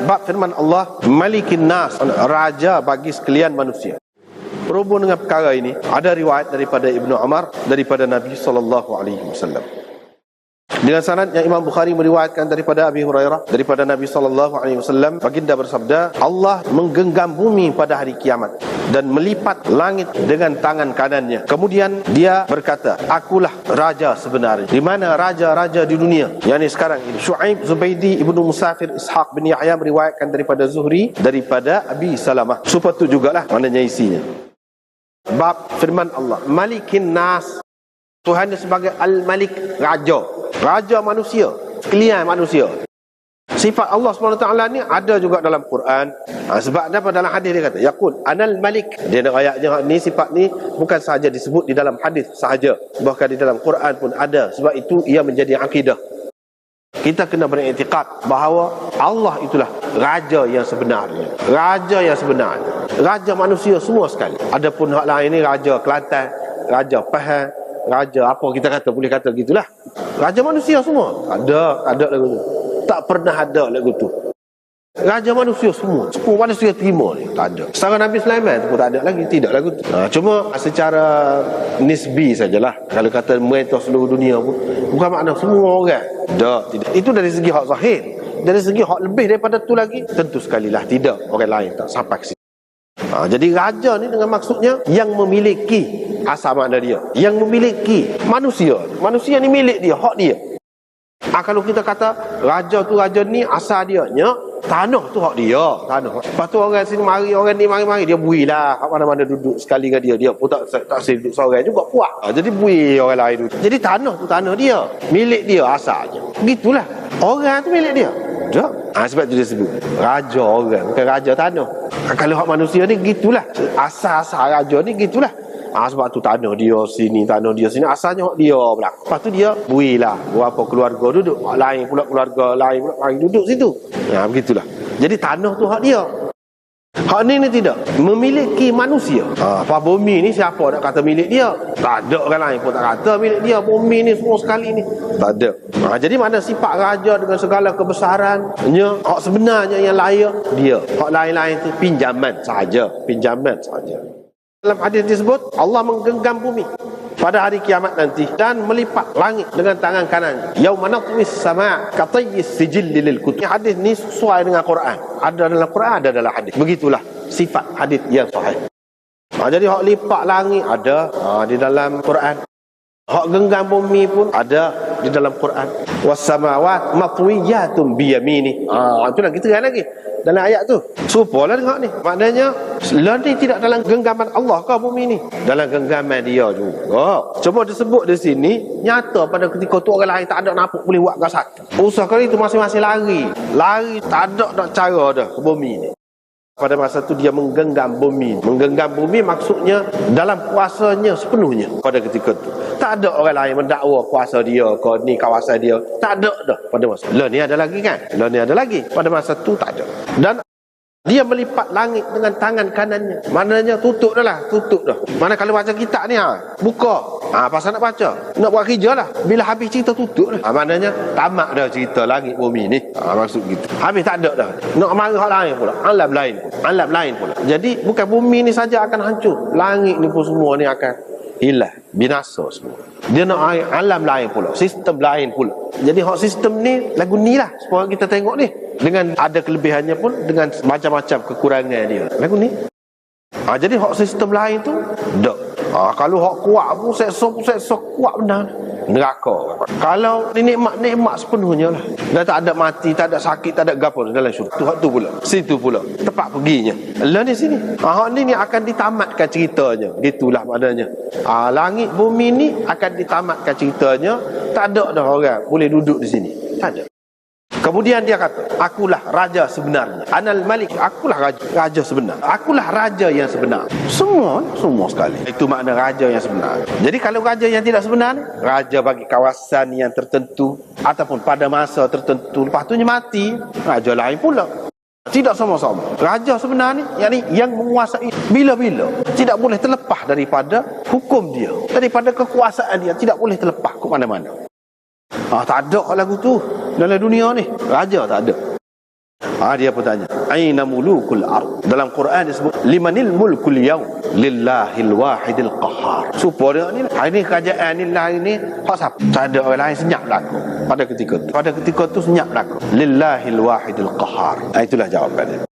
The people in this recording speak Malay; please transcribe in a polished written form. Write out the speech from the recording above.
Bab firman Allah, Malikin Nas, raja bagi sekalian manusia. Berhubung dengan perkara ini, ada riwayat daripada Ibnu Umar daripada Nabi SAW. Dengan sanad yang Imam Bukhari meriwayatkan daripada Abi Hurairah daripada Nabi SAW, baginda bersabda, Allah menggenggam bumi pada hari kiamat dan melipat langit dengan tangan kanannya. Kemudian dia berkata, akulah raja sebenarnya. Di mana raja-raja di dunia, yakni sekarang ini. Syu'aib Zubaidi Ibnu Musafir Ishaq bin Yahya meriwayatkan daripada Zuhri daripada Abi Salamah. Seperti jugalah maknanya isinya. Bab firman Allah, Malikin Nas, Tuhan sebagai Al-Malik, raja manusia, sekalian manusia. Sifat Allah SWT ni ada juga dalam Quran. Sebab apa dalam hadis dia kata, yaqul anal malik. Dia nak ayatnya ni, sifat ni bukan sahaja disebut di dalam hadis sahaja, bahkan di dalam Quran pun ada. Sebab itu ia menjadi akidah. Kita kena beriktikad bahawa Allah itulah raja yang sebenarnya. Raja yang sebenarnya. Raja manusia semua sekali. Adapun hak lain ni, raja Kelantan, raja Pahang, raja apa kita kata, boleh kata gitulah. Raja manusia semua. Ada lagu tu. Tak pernah ada lagu tu. Raja manusia semua. Semua manusia timur ni tak ada. Secara Nabi Sulaiman pun tak ada lagi, tidak lagu tu. Cuma secara nisbi sajalah. Kalau kata merentah seluruh dunia pun, bukan makna semua orang. Tidak. Itu dari segi hak zahir. Dari segi hak lebih daripada tu lagi, tentu sekali lah tidak. Orang lain tak sampai ke situ. Jadi raja ni dengan maksudnya yang memiliki, asal makna dia, yang memiliki manusia. Manusia ni milik dia, hak dia. Kalau kita kata raja tu, raja ni asal dia nya tanah tu hak dia, tanah. Lepas tu orang sini mari, orang ni mari dia bui lah, kat mana-mana duduk sekali dengan dia pun tak duduk seorang juga puak. Jadi bui orang lain duduk. Jadi tanah tu tanah dia, milik dia asalnya. Begitulah. Orang tu milik dia. Tak? Sebab tu dia sebut raja orang, bukan raja tanah. Kalau hak manusia ni gitulah. Asal-asal raja ni gitulah. Sebab tu tanah dia sini, asalnya hak dia pula. Lepas tu dia bui lah, berapa keluarga duduk, hak lain pula keluarga lain pula mari duduk situ. Begitulah. Jadi tanah tu hak dia. Hak ni tidak memiliki manusia. Apa bumi ni siapa nak kata milik dia? Tak ada, orang lain pun tak kata milik dia. Bumi ni semua sekali ni tak ada. Jadi mana sifat raja dengan segala kebesarannya, hak sebenarnya yang layak dia. Hak lain-lain tu pinjaman saja. Dalam hadis disebut Allah menggenggam bumi pada hari kiamat nanti dan melipat langit dengan tangan kanan. Yauma natmis sama' ka tayyis sijil lil kutub. Hadis ni sesuai dengan Quran. Ada dalam Quran, ada dalam hadis. Begitulah sifat hadis yang sahih. Jadi hak lipat langit ada di dalam Quran. Hak genggam bumi pun ada di dalam Quran. Was samawat matwiyatun bi yamini. Itulah kita lagi dalam ayat tu. Serupalah tengok ni. Maknanya lah ni tidak dalam genggaman Allah ke bumi ni? Dalam genggaman dia juga. Cuma disebut di sini nyata pada ketika tu orang lain tak ada nampak boleh buat gasat. Usaha kali itu masing-masing lari tak ada cara dah ke bumi ni. Pada masa tu dia menggenggam bumi. Menggenggam bumi maksudnya dalam kuasanya sepenuhnya pada ketika tu. Tak ada orang lain mendakwa kuasa dia ke ni kawasan dia. Tak ada dah pada masa. Lah ni ada lagi kan? Pada masa tu tak ada. Dan dia melipat langit dengan tangan kanannya. Maknanya tutup dah. Mana kalau baca kitab ni buka. Pasal nak baca, nak buat kerja lah. Bila habis cerita tutup dah. Maknanya tamat dah cerita langit bumi ni. Maksud gitu. Habis tak ada dah. Nak marah hal lain pula. Alam lain pula. Jadi bukan bumi ni saja akan hancur. Langit ni pun semua ni akan hilang, binasa semua. Dia nak alam lain pula, sistem lain pula. Jadi hak sistem ni lagu ni lah supaya kita tengok ni. Dengan ada kelebihannya pun, dengan macam-macam kekurangan dia. Lagu ni. Jadi hak sistem lain tu tak. Kalau hak kuat pun seksa kuat benar. Neraka. Kalau nikmat sepenuhnya lah. Dah tak ada mati, tak ada sakit, tak ada gapo dalam syurga. Tu hak tu pula. Situ pula tempat perginya. Lah di sini. Hak ni akan ditamatkan ceritanya. Gitulah maknanya. Langit bumi ni akan ditamatkan ceritanya. Tak ada dah orang boleh duduk di sini. Tak ada. Kemudian dia kata, akulah raja sebenarnya. Anal malik, akulah raja sebenar. Akulah raja yang sebenar. Semua sekali. Itu makna raja yang sebenar. Jadi kalau raja yang tidak sebenar, raja bagi kawasan yang tertentu ataupun pada masa tertentu, lepas tu mati, raja lain pula. Tidak sama-sama. Raja sebenar ni yang menguasai bila-bila. Tidak boleh terlepas daripada hukum dia, daripada kekuasaan dia. Tidak boleh terlepas ke mana-mana. Tak ada lagu tu dalam dunia ni. Raja tak ada. Dia bertanya, aina mulukul ard? Dalam Quran disebut limanil mulkul yaum? Lillahil wahidil qahhar. Supaya ni hari ni kerajaan ni lah ini hak siapa? Tak ada orang lain, senyap berlaku pada ketika tu. Pada ketika tu senyap berlaku. Lillahil wahidil qahhar. Itulah jawapannya.